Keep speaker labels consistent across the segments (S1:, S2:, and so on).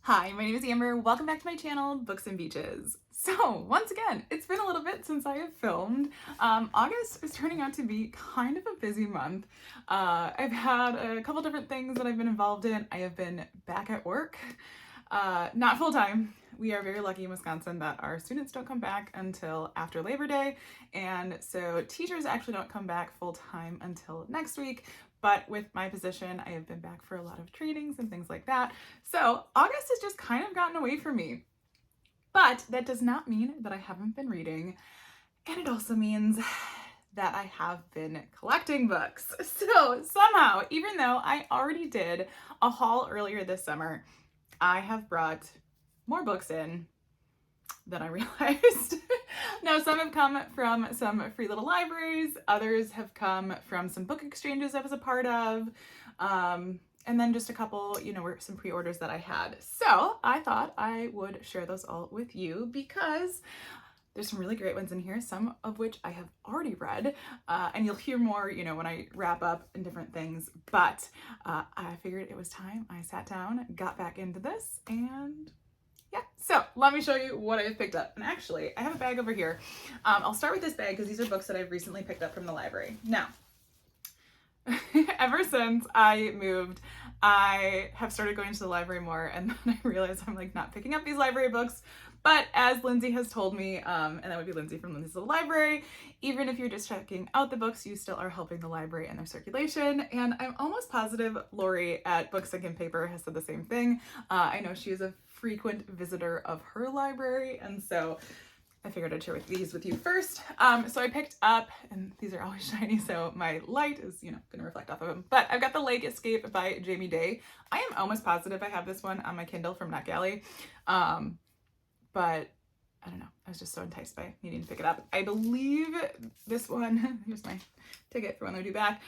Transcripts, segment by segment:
S1: Hi, my name is Amber. Welcome back to my channel, Books and Beaches. So, once again, it's been a little bit since I have filmed. August is turning out to be kind of a busy month. I've had a couple different things that I've been involved in. I have been back at work, not full time. We are very lucky in Wisconsin that our students don't come back until after Labor Day, and so teachers actually don't come back full time until next week. But with my position, I have been back for a lot of trainings and things like that. So August has just kind of gotten away from me. But that does not mean that I haven't been reading. And it also means that I have been collecting books. So somehow, even though I already did a haul earlier this summer, I have brought more books in than I realized. Now, some have come from some free little libraries, others have come from some book exchanges I was a part of, and then just a couple, were some pre-orders that I had. So I thought I would share those all with you because there's some really great ones in here, some of which I have already read, and you'll hear more, when I wrap up and different things. But I figured it was time. I sat down, got back into this, and yeah, so let me show you what I've picked up. And actually, I have a bag over here. I'll start with this bag because these are books that I've recently picked up from the library. Now, ever since I moved, I have started going to the library more, and then I realized I'm like not picking up these library books. But as Lindsay has told me, and that would be Lindsay from Lindsay's Little Library, even if you're just checking out the books, you still are helping the library and their circulation. And I'm almost positive Lori at Books Ink and Paper has said the same thing. I know she is a frequent visitor of her library, and so I figured I'd share these with you first. So I picked up, and these are always shiny, so my light is, gonna reflect off of them. But I've got The Lake Escape by Jamie Day. I am almost positive I have this one on my Kindle from NetGalley. But I don't know, I was just so enticed by needing to pick it up. I believe this one, here's my ticket for when they're due back,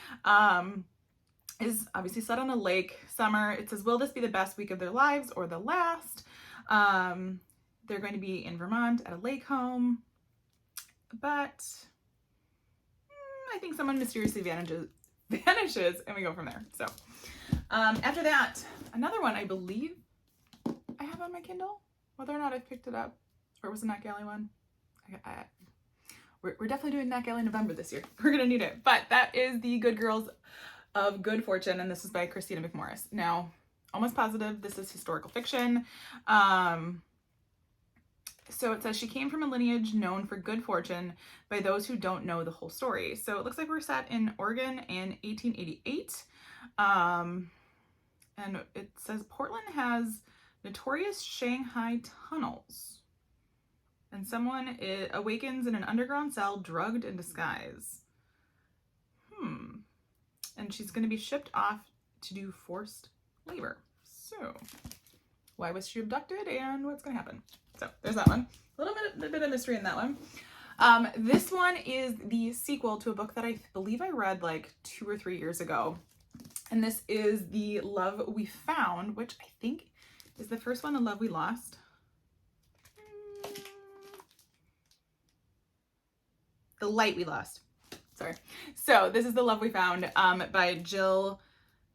S1: is obviously set on a lake, summer. It says, will this be the best week of their lives or the last? They're going to be in Vermont at a lake home, but I think someone mysteriously vanishes and we go from there. So after that, another one I believe I have on my Kindle, whether or not I picked it up, or it was a NetGalley one. We're definitely doing NetGalley November this year. We're gonna need it. But that is The Good Girls of Good Fortune, and this is by Christina McMorris. Now, almost positive this is historical fiction. So it says she came from a lineage known for good fortune by those who don't know the whole story. So it looks like we're set in Oregon in 1888. And it says Portland has notorious Shanghai tunnels. And someone awakens in an underground cell drugged in disguise. And she's going to be shipped off to do forced labor. So why was she abducted and what's going to happen? So there's that one. A bit of mystery in that one. This one is the sequel to a book that I believe I read like 2 or 3 years ago. And this is The Love We Found, which I think is the first one, The Love We Lost. The Light We Lost. Sorry. So this is The Love We Found by Jill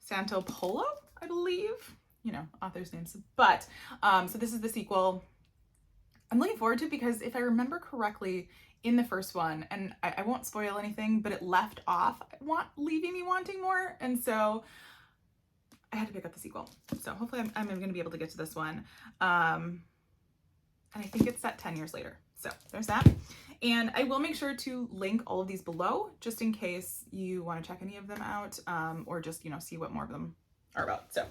S1: Santopolo, I believe. Author's names. But so this is the sequel. I'm looking forward to it because if I remember correctly in the first one, and I won't spoil anything, but it left off leaving me wanting more. And so I had to pick up the sequel. So hopefully I'm going to be able to get to this one. And I think it's set 10 years later. So there's that. And I will make sure to link all of these below just in case you want to check any of them out, or just, see what more of them are about. So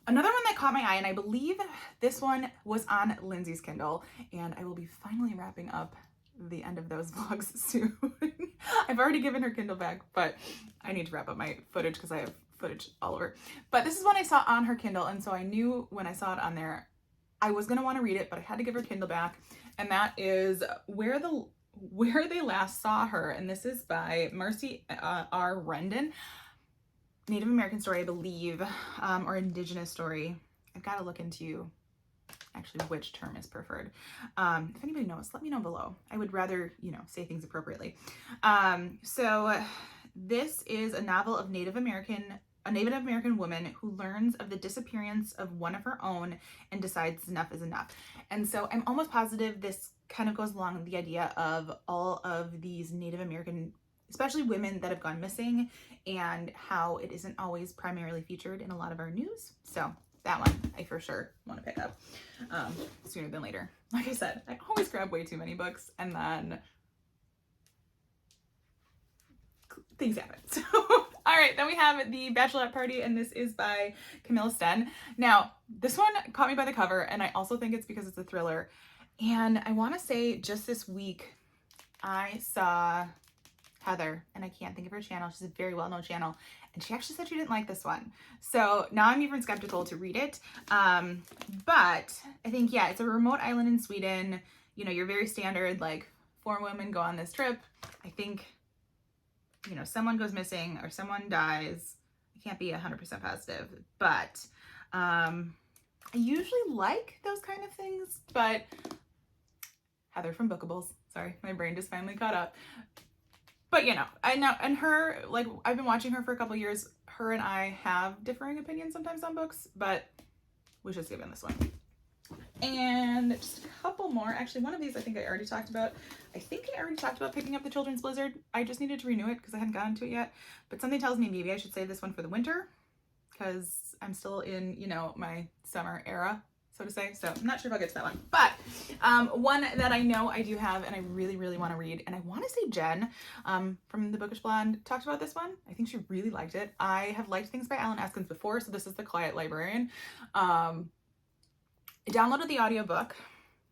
S1: another one that caught my eye, and I believe this one was on Lindsay's Kindle, and I will be finally wrapping up the end of those vlogs soon. I've already given her Kindle back, but I need to wrap up my footage because I have footage all over. But this is one I saw on her Kindle, and so I knew when I saw it on there, I was going to want to read it, but I had to give her Kindle back, and that is Where They Last Saw Her, and this is by Marcy R. Rendon. Native American story, I believe, or indigenous story. I've got to look into actually which term is preferred. If anybody knows, let me know below. I would rather, say things appropriately. So this is a novel of Native American a Native American woman who learns of the disappearance of one of her own and decides enough is enough. And so I'm almost positive this kind of goes along with the idea of all of these Native American, especially women that have gone missing, and how it isn't always primarily featured in a lot of our news. So that one I for sure want to pick up sooner than later. Like I said, I always grab way too many books and then things happen. So, all right, then we have The Bachelorette Party, and this is by Camilla Sten. Now, this one caught me by the cover, and I also think it's because it's a thriller. And I want to say just this week, I saw Heather, and I can't think of her channel. She's a very well-known channel, and she actually said she didn't like this one. So now I'm even skeptical to read it. But I think, yeah, it's a remote island in Sweden. You know, you're very standard, like 4 women go on this trip. I think, you know, someone goes missing or someone dies. I can't be 100% positive, but I usually like those kind of things. But Heather from Bookables, sorry, my brain just finally caught up. But you know, I know, and her, like, I've been watching her for a couple years. Her and I have differing opinions sometimes on books, but we should skip in this one. And just a couple more. Actually, one of these I think I already talked about. I think I already talked about picking up the Children's Blizzard. I just needed to renew it because I hadn't gotten to it yet. But something tells me maybe I should save this one for the winter because I'm still in, you know, my summer era, so to say. So I'm not sure if I'll get to that one. But one that I know I do have and I really, really want to read, and I want to say Jen from The Bookish Blonde talked about this one. I think she really liked it. I have liked things by Alan Eskins before, so this is The Quiet Librarian. I downloaded the audiobook,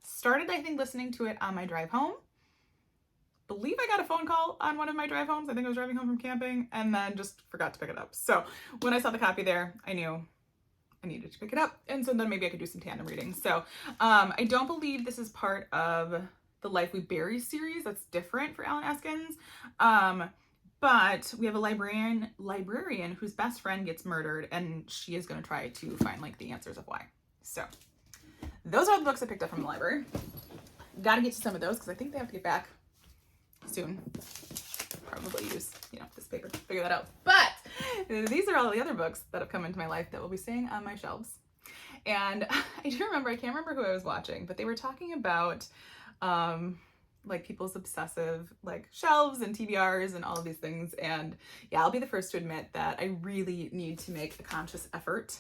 S1: started, I think, listening to it on my drive home. Believe I got a phone call on one of my drive homes. I think I was driving home from camping and then just forgot to pick it up. So when I saw the copy there, I knew I needed to pick it up. And so then maybe I could do some tandem reading. So I don't believe this is part of the Life We Bury series. That's different for Alan Eskins. But we have a librarian whose best friend gets murdered, and she is going to try to find like the answers of why. So those are the books I picked up from the library. Got to get to some of those because I think they have to get back soon. Probably use, you know, this paper to figure that out. But these are all the other books that have come into my life that will be staying on my shelves. And I do remember, I can't remember who I was watching, but they were talking about like people's obsessive like shelves and TBRs and all of these things. And yeah, I'll be the first to admit that I really need to make a conscious effort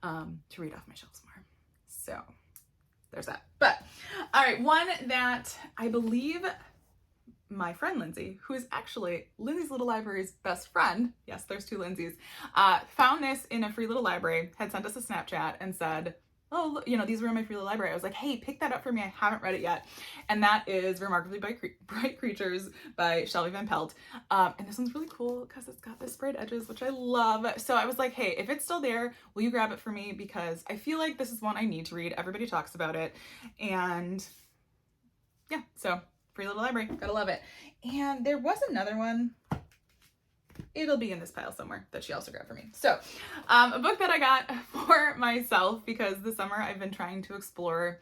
S1: to read off my shelves more. So there's that. But all right, one that I believe my friend Lindsay, who is actually Lindsay's Little Library's best friend, yes, there's 2 Lindsays, found this in a free little library, had sent us a Snapchat and said, oh, you know, these were in my free little library. I was like, hey, pick that up for me. I haven't read it yet. And that is Remarkably Bright Creatures by Shelby Van Pelt. And this one's really cool because it's got the sprayed edges, which I love. So I was like, hey, if it's still there, will you grab it for me? Because I feel like this is one I need to read. Everybody talks about it. And yeah, so free little library, gotta love it. And there was another one. It'll be in this pile somewhere that she also grabbed for me. So a book that I got for myself because this summer I've been trying to explore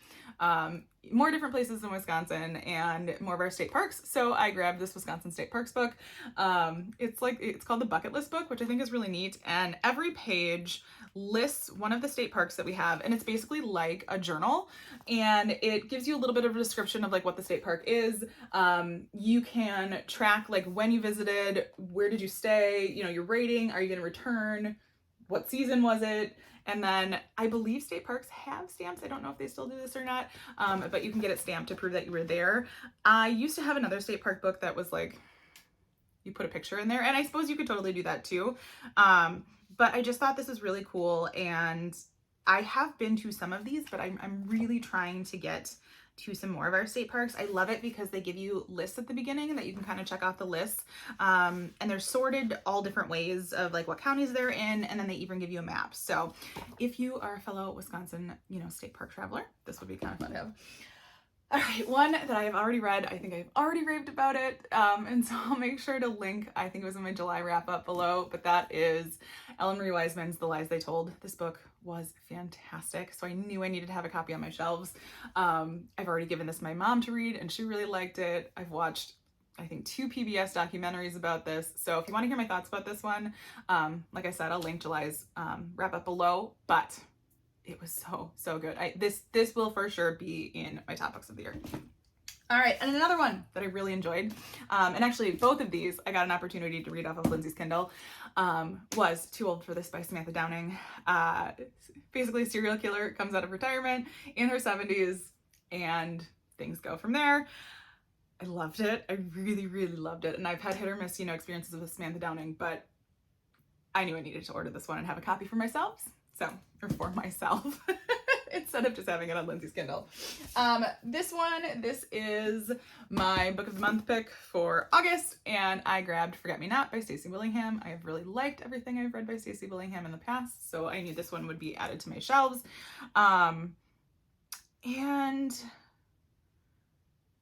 S1: more different places in Wisconsin and more of our state parks. So I grabbed this Wisconsin State Parks book. It's called the Bucket List book, which I think is really neat. And every page lists one of the state parks that we have, and it's basically like a journal, and it gives you a little bit of a description of like what the state park is. You can track like when you visited, where did you stay, you know, your rating, are you going to return, what season was it, and then I believe state parks have stamps. I don't know if they still do this or not, but you can get it stamped to prove that you were there. I used to have another state park book that was like, you put a picture in there, and I suppose you could totally do that too. But I just thought this was really cool, and I have been to some of these, but I'm really trying to get to some more of our state parks. I love it because they give you lists at the beginning that you can kind of check off the lists. And they're sorted all different ways of like what counties they're in, and then they even give you a map. So if you are a fellow Wisconsin, you know, state park traveler, this would be kind of fun to have. All right, one that I have already read. I think I've already raved about it, and so I'll make sure to link, I think it was in my July wrap-up below, but that is Ellen Marie Wiseman's The Lies They Told. This book was fantastic, so I knew I needed to have a copy on my shelves. I've already given this to my mom to read, and she really liked it. I've watched I think 2 PBS documentaries about this. So if you want to hear my thoughts about this one, like I said, I'll link July's wrap up below, but it was so good. This will for sure be in my top books of the year. All right, and another one that I really enjoyed, and actually both of these I got an opportunity to read off of Lindsay's Kindle, was Too Old for This by Samantha Downing. Basically a serial killer comes out of retirement in her 70s, and things go from there. I loved it. I really, really loved it. And I've had hit or miss, experiences with Samantha Downing, but I knew I needed to order this one and have a copy for myself. Or for myself, instead of just having it on Lindsay's Kindle. This is my book of the month pick for August, and I grabbed Forget Me Not by Stacey Willingham. I have really liked everything I've read by Stacey Willingham in the past, so I knew this one would be added to my shelves. And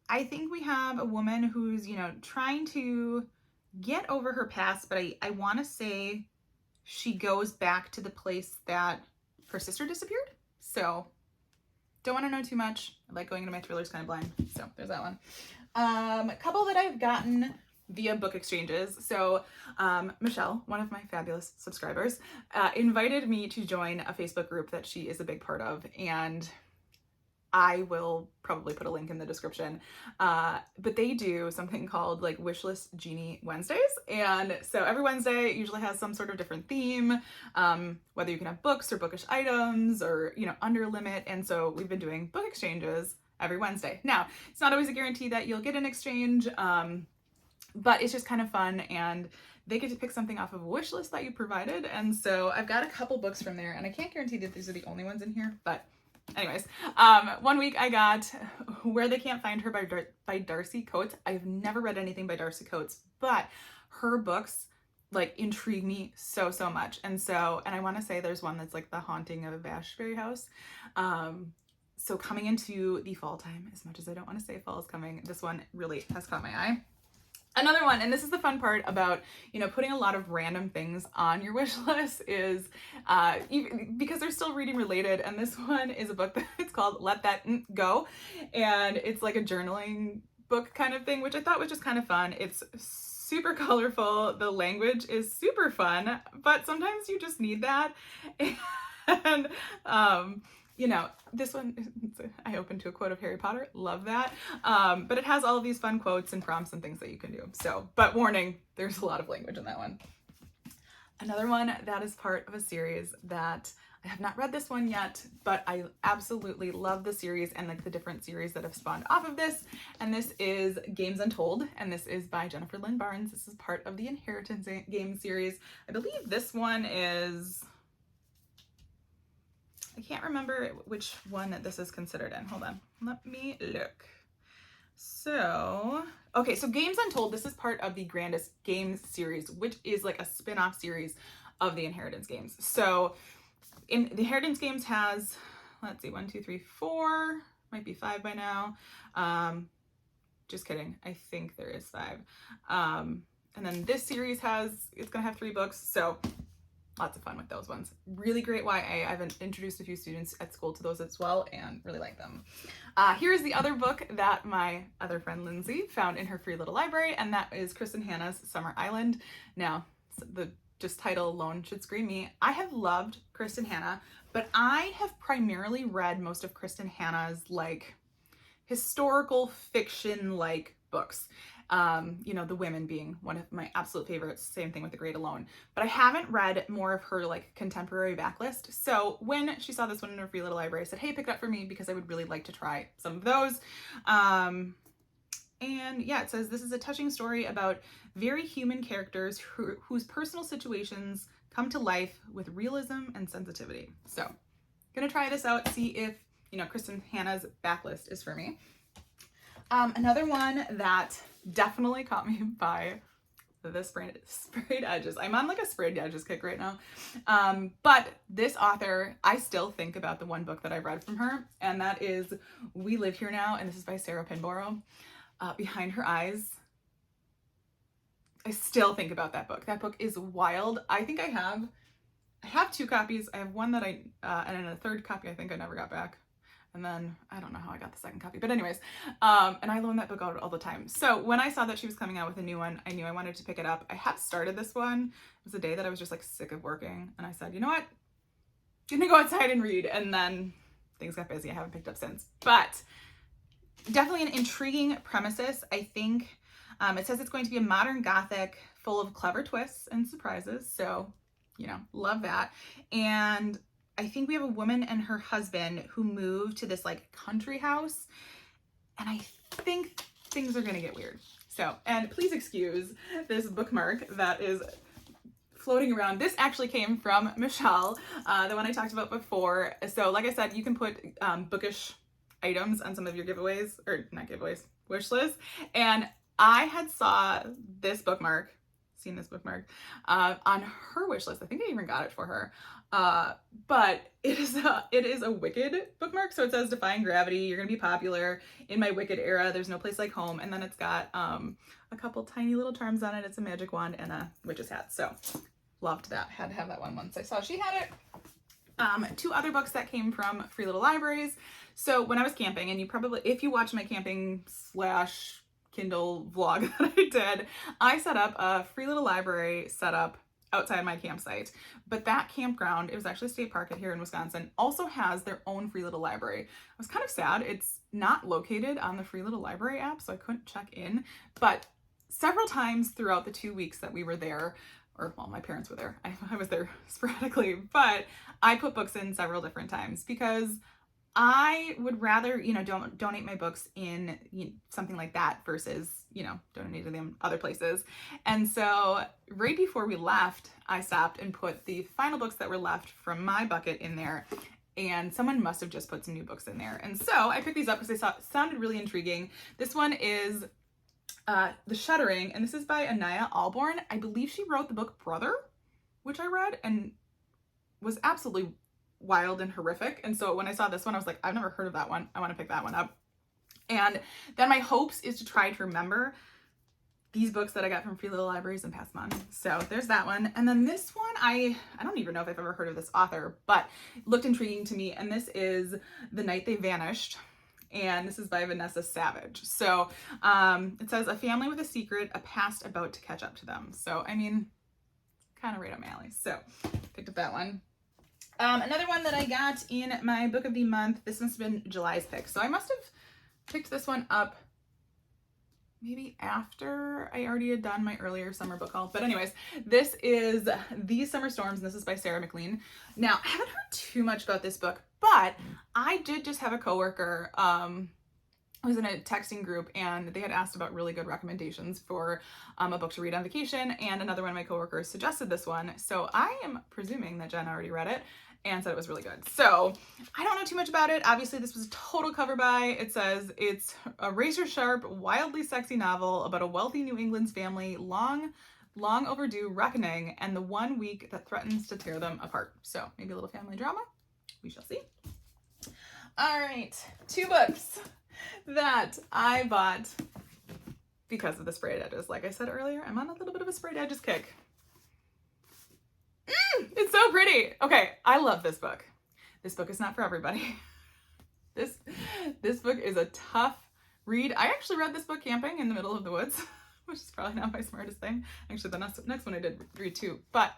S1: I think we have a woman who's, trying to get over her past, but I want to say she goes back to the place that her sister disappeared. So don't want to know too much. I like going into my thrillers kind of blind. So there's that one. A couple that I've gotten via book exchanges. So Michelle, one of my fabulous subscribers, invited me to join a Facebook group that she is a big part of, and I will probably put a link in the description, but they do something called like Wishlist Genie Wednesdays. And so every Wednesday it usually has some sort of different theme, whether you can have books or bookish items or, under a limit. And so we've been doing book exchanges every Wednesday. Now, it's not always a guarantee that you'll get an exchange, but it's just kind of fun, and they get to pick something off of a wish list that you provided. And so I've got a couple books from there, and I can't guarantee that these are the only ones in here, but anyways, one week I got Where They Can't Find Her by Darcy Coates. I've never read anything by Darcy Coates, but her books like intrigue me so much. And I want to say there's one that's like The Haunting of Ashbury House. So coming into the fall time, as much as I don't want to say fall is coming, this one really has caught my eye. Another one, and this is the fun part about, putting a lot of random things on your wish list, is because they're still reading related. And this one is a book that's called Let That Go. And it's like a journaling book kind of thing, which I thought was just kind of fun. It's super colorful. The language is super fun, but sometimes you just need that. And, this one, I opened to a quote of Harry Potter. Love that. But it has all of these fun quotes and prompts and things that you can do. So, but warning, there's a lot of language in that one. Another one that is part of a series that I have not read this one yet, but I absolutely love the series and like the different series that have spawned off of this. And this is Games Untold, and this is by Jennifer Lynn Barnes. This is part of the Inheritance Games series. I believe this one is... I can't remember which one this is considered in. Hold on. Let me look. So Games Untold, this is part of the Grandest Games series, which is like a spin-off series of the Inheritance Games. So the Inheritance Games has, let's see, 1, 2, 3, 4, might be 5 by now. Just kidding. I think there is 5. And then this series it's going to have 3 books. So lots of fun with those ones. Really great YA. I've introduced a few students at school to those as well and really like them. Here's the other book that my other friend Lindsay found in her free little library, and that is Kristen Hanna's Summer Island. Now, the just title alone should scream me. I have loved Kristen Hanna, but I have primarily read most of Kristen Hanna's like historical fiction like books. The Women being one of my absolute favorites, same thing with The Great Alone. But I haven't read more of her like contemporary backlist. So when she saw this one in her free little library, I said, hey, pick it up for me because I would really like to try some of those. And yeah, it says this is a touching story about very human characters whose personal situations come to life with realism and sensitivity. So gonna try this out, see if, Kristen Hanna's backlist is for me. Another one that definitely caught me by the sprayed edges. I'm on like a sprayed edges kick right now. But this author, I still think about the one book that I read from her, and that is We Live Here Now, and this is by Sarah Pinborough. Behind Her Eyes. I still think about that book. That book is wild. I think I have 2 copies. I have one that and then a third copy I think I never got back. And then I don't know how I got the second copy, but anyways, and I loan that book out all the time. So when I saw that she was coming out with a new one, I knew I wanted to pick it up. I had started this one. It was a day that I was just like sick of working, and I said, you know what? I'm gonna go outside and read. And then things got busy. I haven't picked up since, but definitely an intriguing premises. I think it says it's going to be a modern Gothic full of clever twists and surprises. So, you know, love that. And I think we have a woman and her husband who move to this like country house. And I think things are going to get weird. So, and please excuse this bookmark that is floating around. This actually came from Michelle, the one I talked about before. So like I said, you can put bookish items on some of your giveaways, or not giveaways, wish lists. And I had seen this bookmark on her wish list. I think I even got it for her. But it is a Wicked bookmark. So it says defying gravity, you're gonna be popular in my Wicked era, there's no place like home. And then it's got a couple tiny little charms on it. It's a magic wand and a witch's hat. So loved that. Had to have that one once I saw she had it. Two other books that came from Free Little Libraries. So when I was camping, and you probably, if you watch my camping / Kindle vlog that I did, I set up a Free Little Library setup outside my campsite. But that campground, it was actually a state park here in Wisconsin, also has their own Free Little Library. I was kind of sad it's not located on the Free Little Library app, so I couldn't check in. But several times throughout the 2 weeks that we were there, or well, my parents were there, I was there sporadically, but I put books in several different times because I would rather, you know, donate my books in something like that versus, you know, donating them other places. And so right before we left, I stopped and put the final books that were left from my bucket in there. And someone must have just put some new books in there. And so I picked these up because they sounded really intriguing. This one is The Shuddering, and this is by Anaya Alborn. I believe she wrote the book Brother, which I read and was absolutely wild and horrific. And so when I saw this one, I was like, I've never heard of that one. I want to pick that one up. And then my hopes is to try to remember these books that I got from Free Little Libraries and pass them on. So there's that one. And then this one, I don't even know if I've ever heard of this author, but it looked intriguing to me. And this is The Night They Vanished. And this is by Vanessa Savage. So it says, a family with a secret, a past about to catch up to them. So, I mean, kind of right up my alley. So picked up that one. Another one that I got in my book of the month, this must have been July's pick. So I must have picked this one up maybe after I already had done my earlier summer book haul. But anyways, this is These Summer Storms, and this is by Sarah McLean. Now, I haven't heard too much about this book, but I did just have a coworker, I was in a texting group, and they had asked about really good recommendations for a book to read on vacation, and another one of my coworkers suggested this one. So I am presuming that Jen already read it and said it was really good. So I don't know too much about it. Obviously, this was a total cover buy. It says it's a razor-sharp, wildly sexy novel about a wealthy New England's family, long overdue reckoning, and the 1 week that threatens to tear them apart. So maybe a little family drama. We shall see. All right, 2 books that I bought because of the sprayed edges. Like I said earlier, I'm on a little bit of a sprayed edges kick. It's so pretty. Okay, I love this book. This book is not for everybody. This book is a tough read. I actually read this book camping in the middle of the woods, which is probably not my smartest thing. Actually, the next one I did read too. But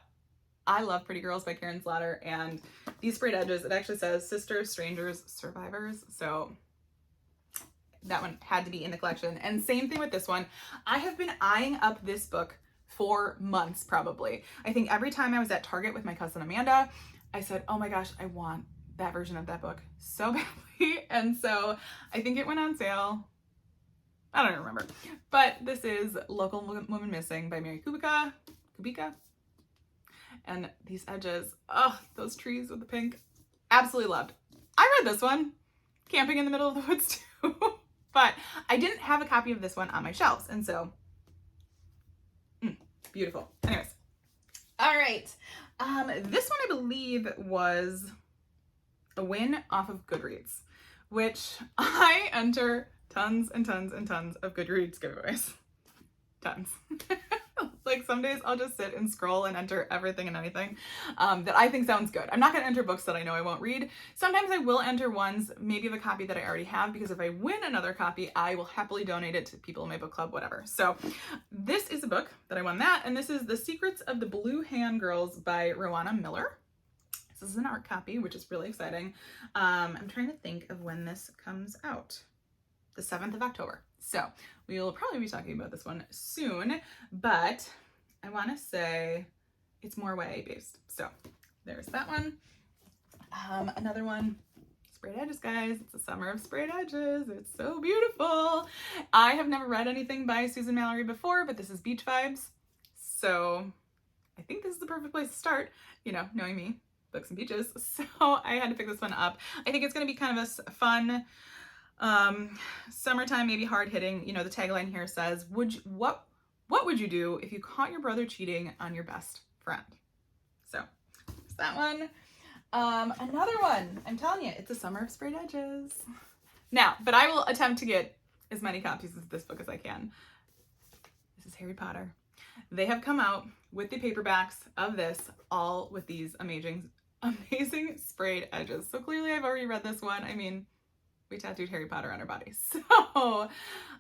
S1: I love Pretty Girls by Karen Slaughter, and these sprayed edges, it actually says Sisters, Strangers, Survivors. So that one had to be in the collection. And same thing with this one. I have been eyeing up this book for months, probably. I think every time I was at Target with my cousin Amanda, I said, oh my gosh, I want that version of that book so badly. And so I think it went on sale. I don't even remember. But this is Local Woman Missing by Mary Kubica. And these edges, oh, those trees with the pink, absolutely loved. I read this one, camping in the middle of the woods too. But I didn't have a copy of this one on my shelves, and so beautiful. Anyways, all right. This one I believe was a win off of Goodreads, which I enter tons and tons and tons of Goodreads giveaways. Tons. Like some days I'll just sit and scroll and enter everything and anything that I think sounds good. I'm not going to enter books that I know I won't read. Sometimes I will enter ones, maybe of a copy that I already have, because if I win another copy, I will happily donate it to people in my book club, whatever. So this is a book that I won that, and this is The Secrets of the Blue Hand Girls by Rowana Miller. This is an art copy, which is really exciting. I'm trying to think of when this comes out. The 7th of October. So we will probably be talking about this one soon, but I want to say it's more YA based. So there's that one. Another one, Sprayed Edges, guys. It's the summer of Sprayed Edges. It's so beautiful. I have never read anything by Susan Mallory before, but this is beach vibes. So I think this is the perfect place to start, you know, knowing me, books and beaches. So I had to pick this one up. I think it's going to be kind of a fun, summertime, maybe hard hitting. You know, the tagline here says, what would you do if you caught your brother cheating on your best friend? So there's that one. Another one, I'm telling you, it's the summer of Sprayed Edges. Now, but I will attempt to get as many copies of this book as I can. This is Harry Potter. They have come out with the paperbacks of this, all with these amazing sprayed edges. So clearly I've already read this one. I mean, we tattooed Harry Potter on our bodies. So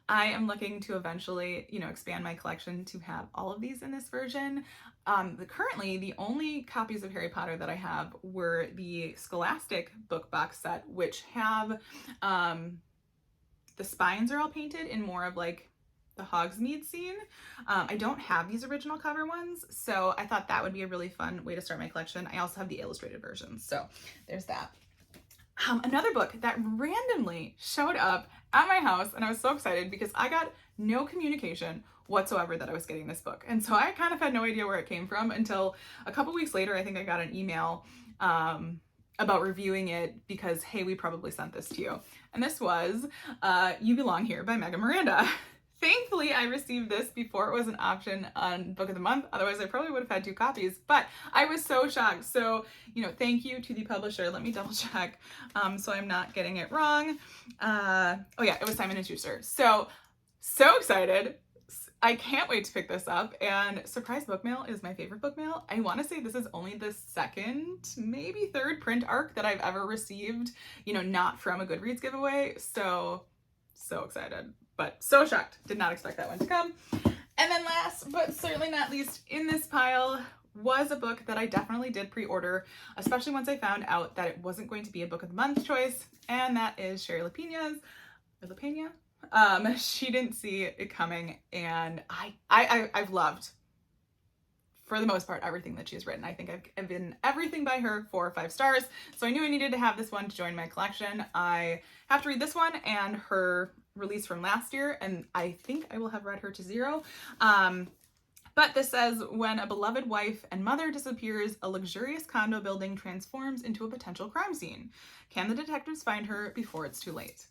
S1: I am looking to eventually, you know, expand my collection to have all of these in this version. Currently, the only copies of Harry Potter that I have were the Scholastic book box set, which have, the spines are all painted in more of like the Hogsmeade scene. I don't have these original cover ones, so I thought that would be a really fun way to start my collection. I also have the illustrated versions, so there's that. Another book that randomly showed up at my house, and I was so excited because I got no communication whatsoever that I was getting this book. And so I kind of had no idea where it came from until a couple weeks later. I think I got an email about reviewing it because, hey, we probably sent this to you. And this was You Belong Here by Megan Miranda. Thankfully, I received this before it was an option on Book of the Month. Otherwise, I probably would have had 2 copies, but I was so shocked. So, you know, thank you to the publisher. Let me double check so I'm not getting it wrong. Oh yeah, it was Simon & Schuster. So excited. I can't wait to pick this up. And surprise book mail is my favorite book mail. I want to say this is only the 2nd, maybe 3rd print arc that I've ever received, you know, not from a Goodreads giveaway. So excited. But so shocked. Did not expect that one to come. And then last, but certainly not least in this pile, was a book that I definitely did pre-order, especially once I found out that it wasn't going to be a Book of the Month choice, and that is Sherry Lapina's, or Lapina. She Didn't See It Coming, and I've loved, for the most part, everything that she's written. I think I've been everything by her 4 or 5 stars, so I knew I needed to have this one to join my collection. I have to read this one and her release from last year, and I think I will have read her to 0. But this says, when a beloved wife and mother disappears, a luxurious condo building transforms into a potential crime scene. Can the detectives find her before it's too late?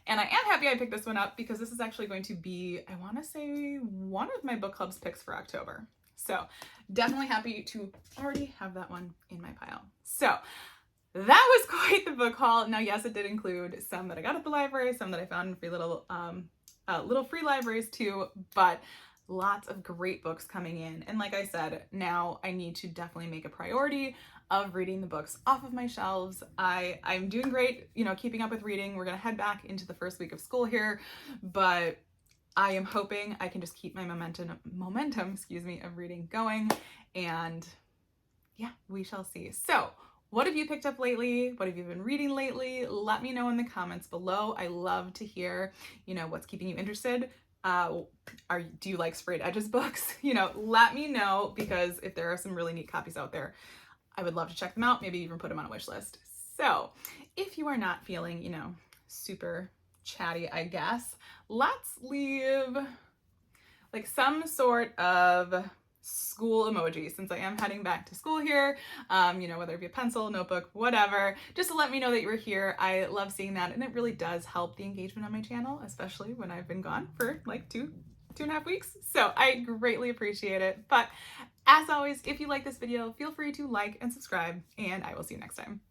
S1: And I am happy I picked this one up because this is actually going to be, I want to say, one of my book club's picks for October. So definitely happy to already have that one in my pile. So that was quite the book haul. Now, yes, it did include some that I got at the library, some that I found in free little free libraries too, but lots of great books coming in. And like I said, now I need to definitely make a priority of reading the books off of my shelves. I'm doing great, you know, keeping up with reading. We're gonna head back into the first week of school here, but I am hoping I can just keep my momentum, of reading going, and yeah, we shall see. So what have you picked up lately? What have you been reading lately? Let me know in the comments below. I love to hear, you know, what's keeping you interested. Do you like Sprayed Edges books? You know, let me know, because if there are some really neat copies out there, I would love to check them out, maybe even put them on a wish list. So if you are not feeling, you know, super chatty, I guess, let's leave like some sort of school emoji, since I am heading back to school here, you know, whether it be a pencil, notebook, whatever, just to let me know that you were here. I love seeing that, and it really does help the engagement on my channel, especially when I've been gone for like 2.5 weeks. So I greatly appreciate it. But as always, if you like this video, feel free to like and subscribe, and I will see you next time.